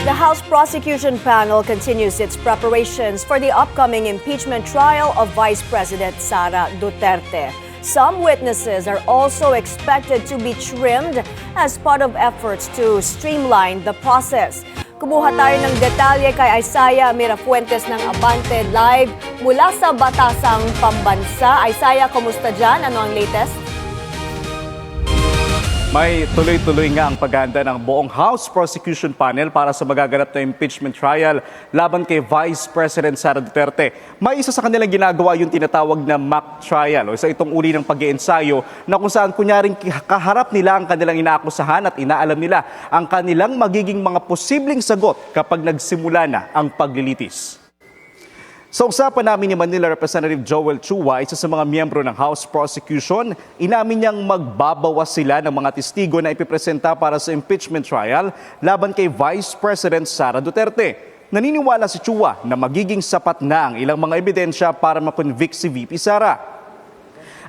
The House Prosecution Panel continues its preparations for the upcoming impeachment trial of Vice President Sara Duterte. Some witnesses are also expected to be trimmed as part of efforts to streamline the process. Kumuha tayo ng detalye kay Isaiah Mirafuentes ng Abante Live mula sa Batasang Pambansa. Isaiah, kumusta dyan? Ano ang latest? May tuloy-tuloy nga ang paghahanda ng buong House Prosecution Panel para sa magaganap na impeachment trial laban kay Vice President Sara Duterte. May isa sa kanilang ginagawa yung tinatawag na mock trial o isa itong uri ng pag-iensayo na kung saan kunyaring kaharap nila ang kanilang inaakusahan at inaalam nila ang kanilang magiging mga posibleng sagot kapag nagsimula na ang paglilitis. Sa usapan namin ni Manila Representative Joel Chua, isa sa mga miyembro ng House Prosecution, inamin niyang magbabawas sila ng mga testigo na ipipresenta para sa impeachment trial laban kay Vice President Sara Duterte. Naniniwala si Chua na magiging sapat na ang ilang mga ebidensya para makonvict si VP Sara.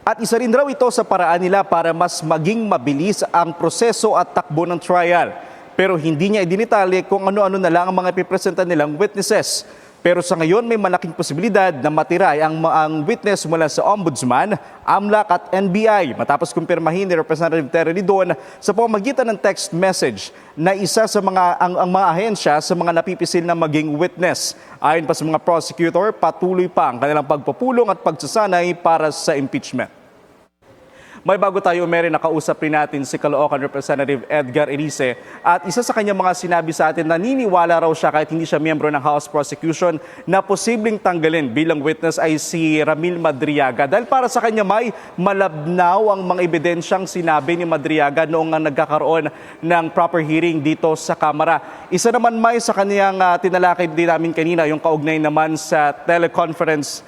At isa rin raw ito sa paraan nila para mas maging mabilis ang proseso at takbo ng trial. Pero hindi niya idinitalye kung ano-ano na lang ang mga ipipresenta nilang witnesses. Pero sa ngayon may malaking posibilidad na matiray ang witness mula sa Ombudsman, AMLAC at NBI matapos kumpirmahin ni Representative Terry Lidon sa pamamagitan ng text message na isa sa ang mga ahensya sa mga napipisil na maging witness. Ayon pa sa mga prosecutor, patuloy pa ang kanilang pagpupulong at pagsasanay para sa impeachment. May bago tayo, Mary, nakausap rin natin si Caloocan Representative Edgar Erice at isa sa kanyang mga sinabi sa atin, naniniwala raw siya kahit hindi siya miyembro ng House Prosecution na posibleng tanggalin bilang witness ay si Ramil Madriaga dahil para sa kanya may malabnaw ang mga ebidensyang sinabi ni Madriaga noong nagkakaroon ng proper hearing dito sa Kamara. Isa naman may sa kanyang tinalakay din namin kanina yung kaugnay naman sa teleconference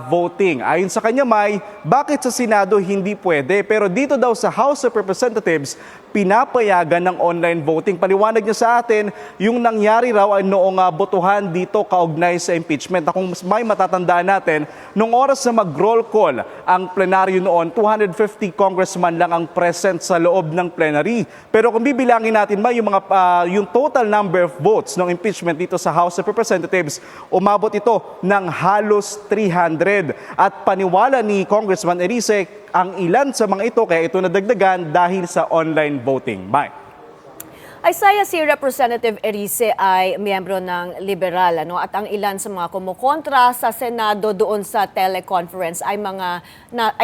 voting. Ayon sa kanya may, bakit sa Senado hindi pwede? Pero dito daw sa House of Representatives, pinapayagan ng online voting. Paliwanag niya sa atin, yung nangyari raw ay noong botohan dito kaugnay sa impeachment. Na kung may matatandaan natin, nung oras na mag-roll call ang plenaryo noon, 250 congressman lang ang present sa loob ng plenary. Pero kung bibilangin natin yung total number of votes ng impeachment dito sa House of Representatives, umabot ito ng halos 300. At paniwala ni Congressman Erice, ang ilan sa mga ito kaya ito nadagdagan dahil sa online voting. Bye. Isaiah, si Representative Erice ay miyembro ng Liberal, at ang ilan sa mga kumukontra sa Senado doon sa teleconference ay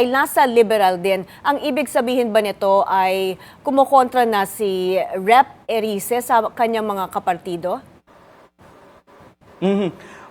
nasa Liberal din. Ang ibig sabihin ba nito ay kumukontra na si Rep. Erice sa kanyang mga kapartido?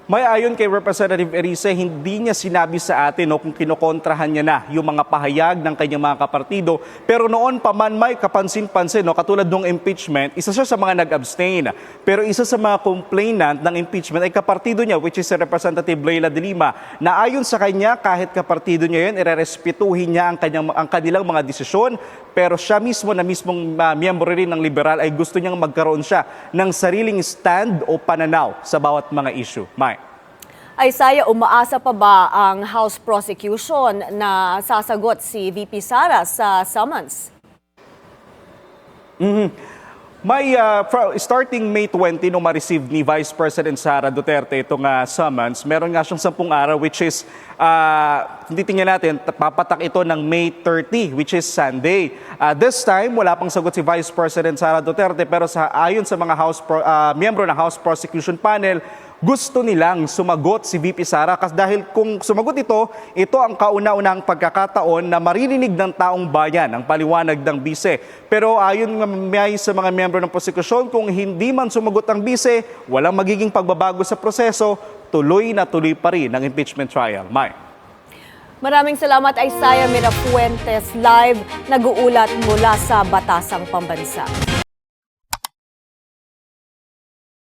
May ayon kay Representative Erice, hindi niya sinabi sa atin kung kinokontrahan niya na yung mga pahayag ng kanyang mga kapartido. Pero noon pa man may kapansin-pansin, katulad ng impeachment, isa siya sa mga nag-abstain. Pero isa sa mga complainant ng impeachment ay kapartido niya, which is si Representative Leila de Lima, na ayon sa kanya, kahit kapartido niya yun, irerespetuhin niya ang kanilang mga desisyon. Pero siya mismo na mismong miyembro rin ng Liberal ay gusto niyang magkaroon siya ng sariling stand o pananaw sa bawat mga issue. May. Isaiah, umaasa pa ba ang House Prosecution na sasagot si VP Sara sa summons? May starting May 20 nung ma-receive ni Vice President Sara Duterte itong summons, meron nga siyang 10 araw which is, hindi tingnan natin, papatak ito ng May 30 which is Sunday. This time, wala pang sagot si Vice President Sara Duterte pero ayon sa mga miyembro ng House Prosecution Panel, gusto nilang sumagot si VP Sara kasi dahil kung sumagot ito ang kauna-unahang pagkakataon na maririnig ng taong bayan ang paliwanag ng bise. Pero ayon sa mga miyembro ng prosekusyon, kung hindi man sumagot ang bise, walang magiging pagbabago sa proseso, tuloy na tuloy pa rin ang impeachment trial. May. Maraming salamat, Isaiah Mirafuentes, live nag-uulat mula sa Batasang Pambansa.